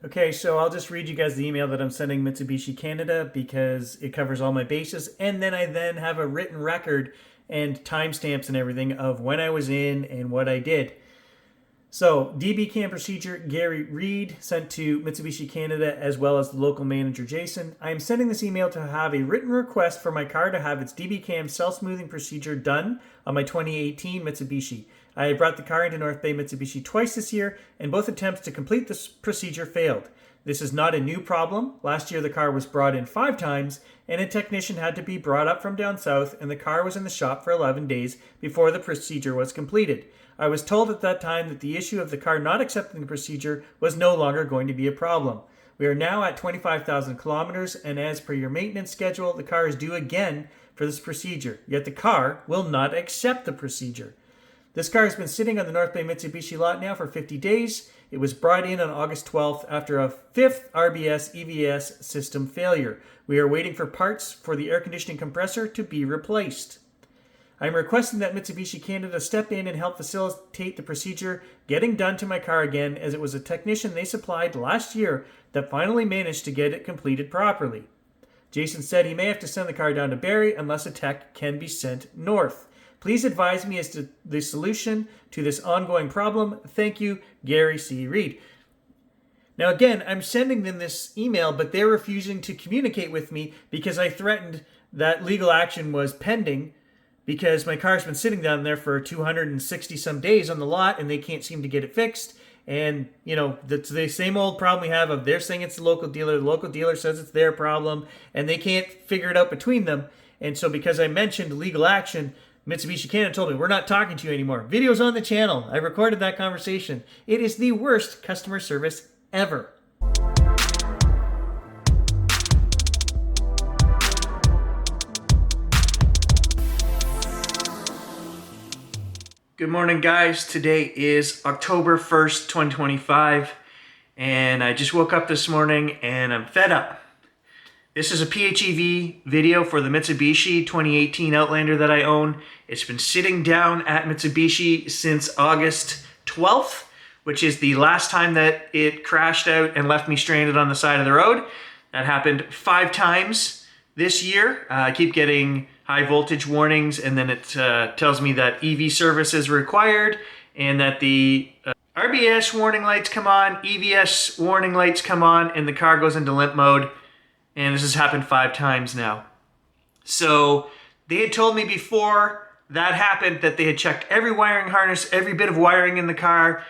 Okay, so I'll just read you guys the email that I'm sending Mitsubishi Canada because it covers all my bases, and then I have a written record and timestamps and everything of when I was in and what I did. So, DB Cam procedure Gary Reed sent to Mitsubishi Canada as well as the local manager Jason. I am sending this email to have a written request for my car to have its DB Cam self-smoothing procedure done on my 2018 Mitsubishi. I have brought the car into North Bay Mitsubishi twice this year, and both attempts to complete this procedure failed. This is not a new problem. Last year the car was brought in 5 times, and a technician had to be brought up from down south, and the car was in the shop for 11 days before the procedure was completed. I was told at that time that the issue of the car not accepting the procedure was no longer going to be a problem. We are now at 25,000 kilometers, and as per your maintenance schedule, the car is due again for this procedure, yet the car will not accept the procedure. This car has been sitting on the North Bay Mitsubishi lot now for 50 days. It was brought in on August 12th after a 5th RBS EVS system failure. We are waiting for parts for the air conditioning compressor to be replaced. I am requesting that Mitsubishi Canada step in and help facilitate the procedure getting done to my car again, as it was a technician they supplied last year that finally managed to get it completed properly. Jason said he may have to send the car down to Barrie unless a tech can be sent north. Please advise me as to the solution to this ongoing problem. Thank you, Gary C. Reed. Now again, I'm sending them this email, but they're refusing to communicate with me because I threatened that legal action was pending because my car's been sitting down there for 260 some days on the lot and they can't seem to get it fixed. And, you know, it's the same old problem we have of they're saying it's the local dealer says it's their problem, and they can't figure it out between them. And so because I mentioned legal action, Mitsubishi Canada told me, we're not talking to you anymore. Video's on the channel. I recorded that conversation. It is the worst customer service ever. Good morning, guys. Today is October 1st, 2025, and I just woke up this morning and I'm fed up. This is a PHEV video for the Mitsubishi 2018 Outlander that I own. It's been sitting down at Mitsubishi since August 12th, which is the last time that it crashed out and left me stranded on the side of the road. That happened 5 times this year. I keep getting high voltage warnings, and then it tells me that EV service is required and that the RBS warning lights come on, EVS warning lights come on, and the car goes into limp mode. And this has happened 5 times now. So they had told me before that happened that they had checked every wiring harness, every bit of wiring in the car.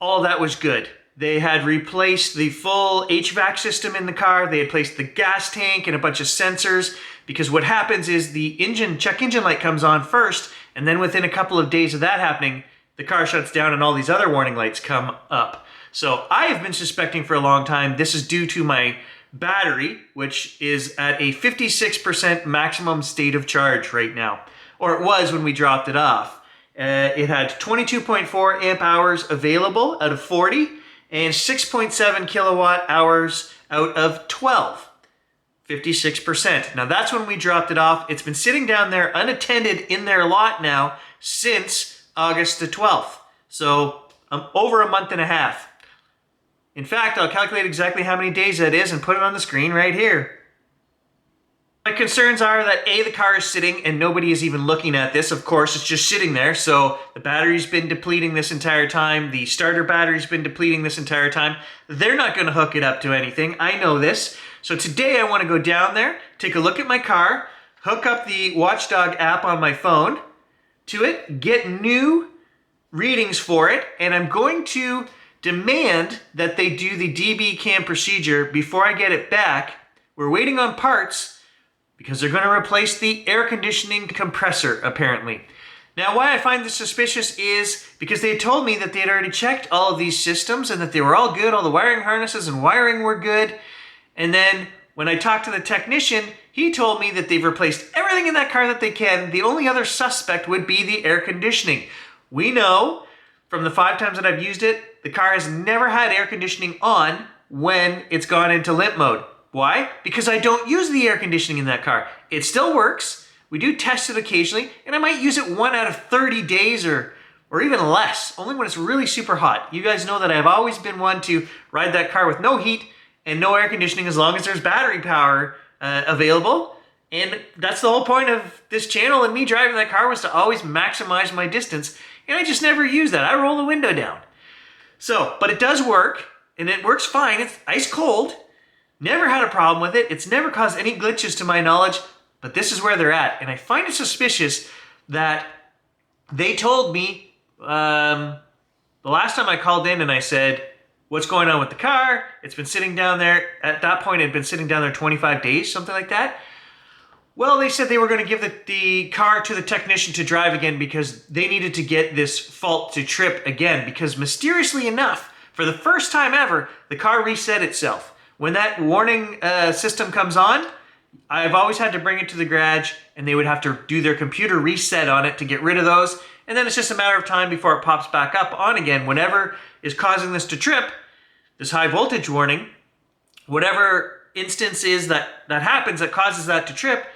All that was good. They had replaced the full HVAC system in the car. They had placed the gas tank and a bunch of sensors, because what happens is the check engine light comes on first, and then within a couple of days of that happening, the car shuts down and all these other warning lights come up. So I have been suspecting for a long time this is due to my battery, which is at a 56% maximum state of charge right now. Or it was when we dropped it off. It had 22.4 amp hours available out of 40 and 6.7 kilowatt hours out of 12. 56%. Now that's when we dropped it off. It's been sitting down there unattended in their lot now since August the 12th. So over a month and a half. In fact, I'll calculate exactly how many days that is and put it on the screen right here. My concerns are that A, the car is sitting and nobody is even looking at this. Of course, it's just sitting there. So the battery's been depleting this entire time. The starter battery's been depleting this entire time. They're not going to hook it up to anything. I know this. So today I want to go down there, take a look at my car, hook up the Watchdog app on my phone to it, get new readings for it, and I'm going to demand that they do the DB cam procedure before I get it back. We're waiting on parts because they're going to replace the air conditioning compressor, apparently. Now, why I find this suspicious is because they told me that they had already checked all of these systems and that they were all good, all the wiring harnesses and wiring were good. And then when I talked to the technician, he told me that they've replaced everything in that car that they can. The only other suspect would be the air conditioning. We know from the 5 times that I've used it, the car has never had air conditioning on when it's gone into limp mode. Why? Because I don't use the air conditioning in that car. It still works. We do test it occasionally, and I might use it 1 out of 30 days or or even less, only when it's really super hot. You guys know that I've always been one to ride that car with no heat and no air conditioning as long as there's battery power available. And that's the whole point of this channel and me driving that car, was to always maximize my distance. And I just never use that. I roll the window down. So, but it does work, and it works fine. It's ice cold. Never had a problem with it. It's never caused any glitches to my knowledge, but this is where they're at. And I find it suspicious that they told me the last time I called in and I said, what's going on with the car? It's been sitting down there. At that point, it had been sitting down there 25 days, something like that. Well, they said they were going to give the car to the technician to drive again because they needed to get this fault to trip again, because mysteriously enough, for the first time ever, the car reset itself. When that warning system comes on, I've always had to bring it to the garage and they would have to do their computer reset on it to get rid of those. And then it's just a matter of time before it pops back up on again. Whatever is causing this to trip, this high voltage warning, whatever instance is that happens that causes that to trip,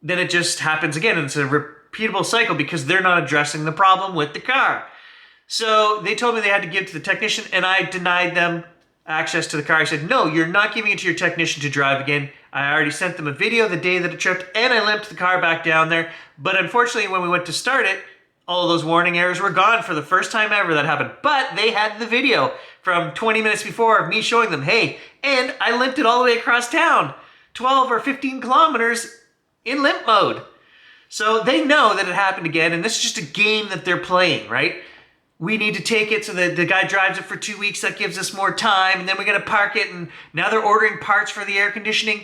then it just happens again. And it's a repeatable cycle because they're not addressing the problem with the car. So they told me they had to give it to the technician, and I denied them access to the car. I said, no, you're not giving it to your technician to drive again. I already sent them a video the day that it tripped, and I limped the car back down there. But unfortunately, when we went to start it, all of those warning errors were gone for the first time ever that happened. But they had the video from 20 minutes before of me showing them, hey, and I limped it all the way across town, 12 or 15 kilometers in limp mode. So they know that it happened again, and this is just a game that they're playing, right? We need to take it so that the guy drives it for 2 weeks. That gives us more time, and then we got to park it, and now they're ordering parts for the air conditioning.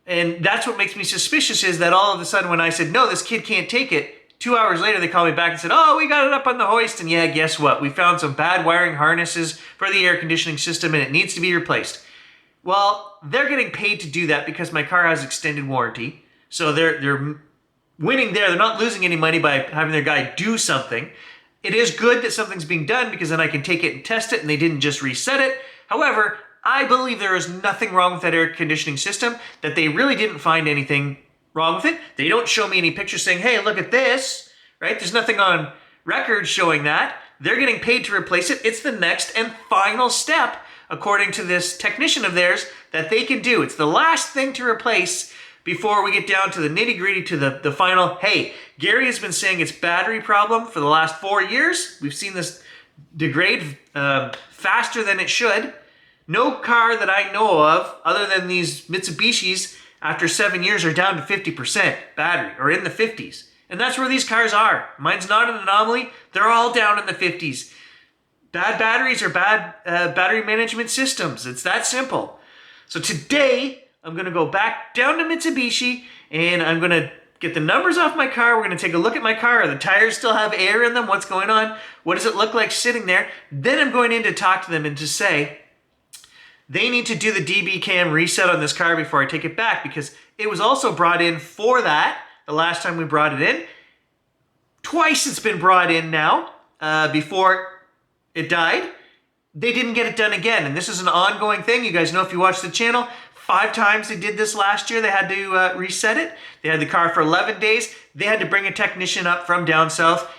And that's what makes me suspicious, is that all of a sudden when I said, no, this kid can't take it, 2 hours later they called me back and said, oh, we got it up on the hoist, and yeah, guess what? We found some bad wiring harnesses for the air conditioning system, and it needs to be replaced. Well, they're getting paid to do that because my car has extended warranty. So they're winning there. They're not losing any money by having their guy do something. It is good that something's being done because then I can take it and test it, and they didn't just reset it. However, I believe there is nothing wrong with that air conditioning system, that they really didn't find anything wrong with it. They don't show me any pictures saying, hey, look at this, right? There's nothing on record showing that. They're getting paid to replace it. It's the next and final step, according to this technician of theirs, that they can do. It's the last thing to replace before we get down to the nitty-gritty, to the final, hey, Gary has been saying it's battery problem for the last 4 years. We've seen this degrade faster than it should. No car that I know of, other than these Mitsubishis, after 7 years are down to 50% battery, or in the 50s. And that's where these cars are. Mine's not an anomaly. They're all down in the 50s. Bad batteries are bad battery management systems. It's that simple. So today, I'm going to go back down to Mitsubishi, and I'm going to get the numbers off my car. We're going to take a look at my car. The tires still have air in them. What's going on? What does it look like sitting there? Then I'm going in to talk to them and to say, they need to do the DB cam reset on this car before I take it back, because it was also brought in for that the last time we brought it in. Twice it's been brought in now before it died. They didn't get it done again, and this is an ongoing thing. You guys know, if you watch the channel, 5 times they did this last year. They had to reset it. They had the car for 11 days. They had to bring a technician up from down south.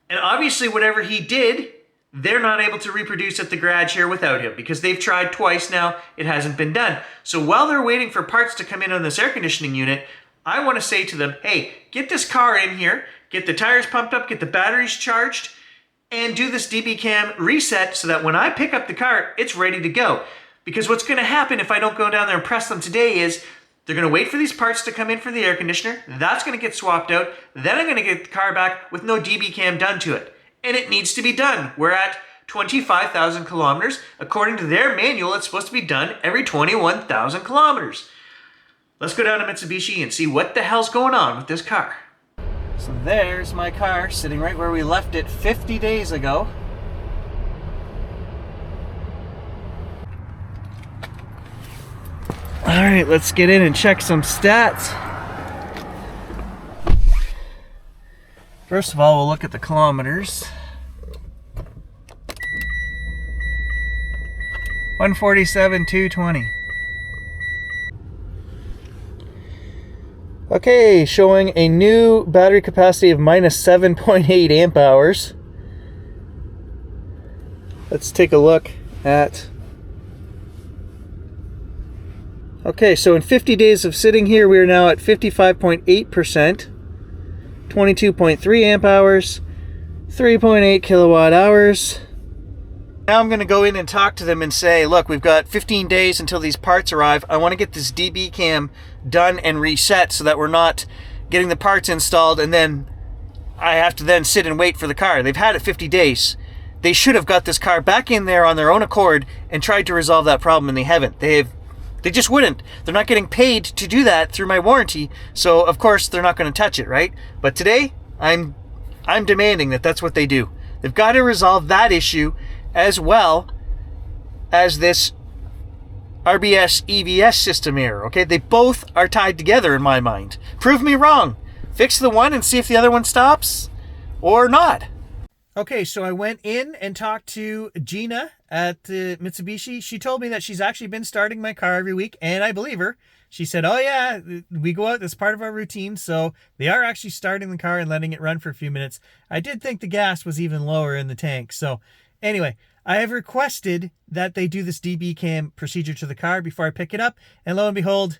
And obviously, whatever he did, they're not able to reproduce at the garage here without him, because they've tried twice now. It hasn't been done. So while they're waiting for parts to come in on this air conditioning unit, I want to say to them, hey, get this car in here, get the tires pumped up, get the batteries charged, and do this DB cam reset so that when I pick up the car, it's ready to go. Because what's going to happen if I don't go down there and press them today is they're going to wait for these parts to come in for the air conditioner. That's going to get swapped out. Then I'm going to get the car back with no DB cam done to it. And it needs to be done. We're at 25,000 kilometers. According to their manual, it's supposed to be done every 21,000 kilometers. Let's go down to Mitsubishi and see what the hell's going on with this car. So there's my car sitting right where we left it 50 days ago. All right, let's get in and check some stats. First of all, we'll look at the kilometers. 147,220. Okay, showing a new battery capacity of minus 7.8 amp hours. Let's take a look at... Okay, so in 50 days of sitting here, we are now at 55.8%, 22.3 amp hours, 3.8 kilowatt hours. Now I'm going to go in and talk to them and say, look, we've got 15 days until these parts arrive. I want to get this DB cam done and reset so that we're not getting the parts installed and then I have to then sit and wait for the car. They've had it 50 days. They should have got this car back in there on their own accord and tried to resolve that problem, and they haven't. They just wouldn't. They're not getting paid to do that through my warranty, so of course they're not going to touch it, right? But today, I'm demanding that that's what they do. They've got to resolve that issue as well as this RBS EVS system error, okay? They both are tied together in my mind. Prove me wrong. Fix the one and see if the other one stops or not. Okay, so I went in and talked to Gina at Mitsubishi. She told me that she's actually been starting my car every week, and I believe her. She said, oh yeah, we go out, that's part of our routine, so they are actually starting the car and letting it run for a few minutes. I did think the gas was even lower in the tank, so anyway, I have requested that they do this DB cam procedure to the car before I pick it up, and lo and behold,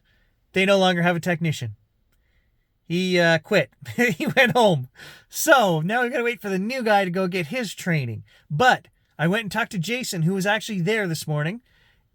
they no longer have a technician. He quit. He went home. So now we've got to wait for the new guy to go get his training. But I went and talked to Jason, who was actually there this morning,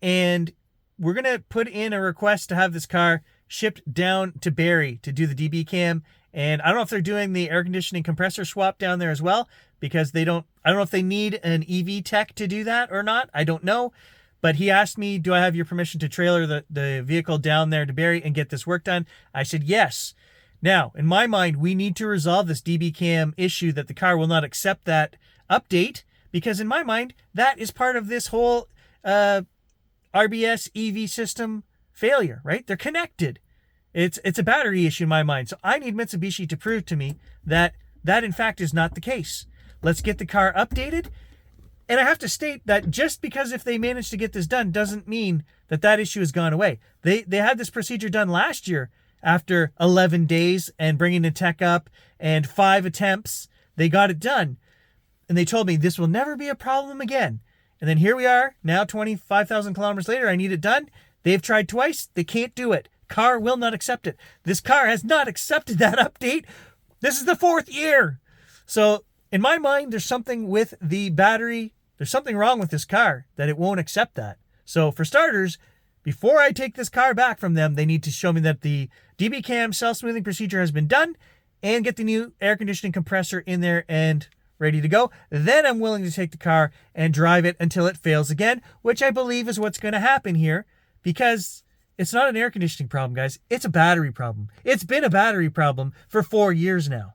and we're going to put in a request to have this car shipped down to Barrie to do the DB cam. And I don't know if they're doing the air conditioning compressor swap down there as well, because I don't know if they need an EV tech to do that or not. I don't know. But he asked me, do I have your permission to trailer the vehicle down there to Barrie and get this work done? I said, yes. Now, in my mind, we need to resolve this DB cam issue that the car will not accept that update, because in my mind, that is part of this whole RBS EV system failure, right? They're connected. It's a battery issue in my mind. So I need Mitsubishi to prove to me that that in fact is not the case. Let's get the car updated. And I have to state that just because if they manage to get this done doesn't mean that that issue has gone away. They had this procedure done last year after 11 days and bringing the tech up and 5 attempts. They got it done. And they told me this will never be a problem again. And then here we are, now 25,000 kilometers later, I need it done. They've tried twice. They can't do it. Car will not accept it. This car has not accepted that update. This is the 4th year. So in my mind, there's something with the battery. There's something wrong with this car that it won't accept that. So for starters, before I take this car back from them, they need to show me that the DB cam cell smoothing procedure has been done and get the new air conditioning compressor in there and ready to go. Then I'm willing to take the car and drive it until it fails again, which I believe is what's going to happen here, because it's not an air conditioning problem, guys. It's a battery problem. It's been a battery problem for 4 years now.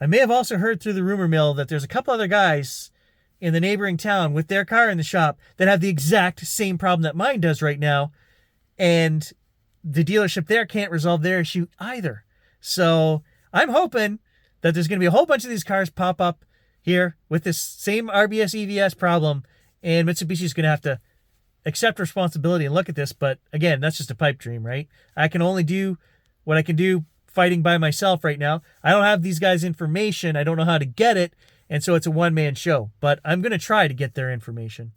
I may have also heard through the rumor mill that there's a couple other guys in the neighboring town with their car in the shop that have the exact same problem that mine does right now, and the dealership there can't resolve their issue either. So I'm hoping that there's going to be a whole bunch of these cars pop up here with this same RBS EVS problem, and Mitsubishi's going to have to accept responsibility and look at this. But again, that's just a pipe dream, right? I can only do what I can do fighting by myself right now. I don't have these guys' information. I don't know how to get it. And so it's a one-man show. But I'm going to try to get their information.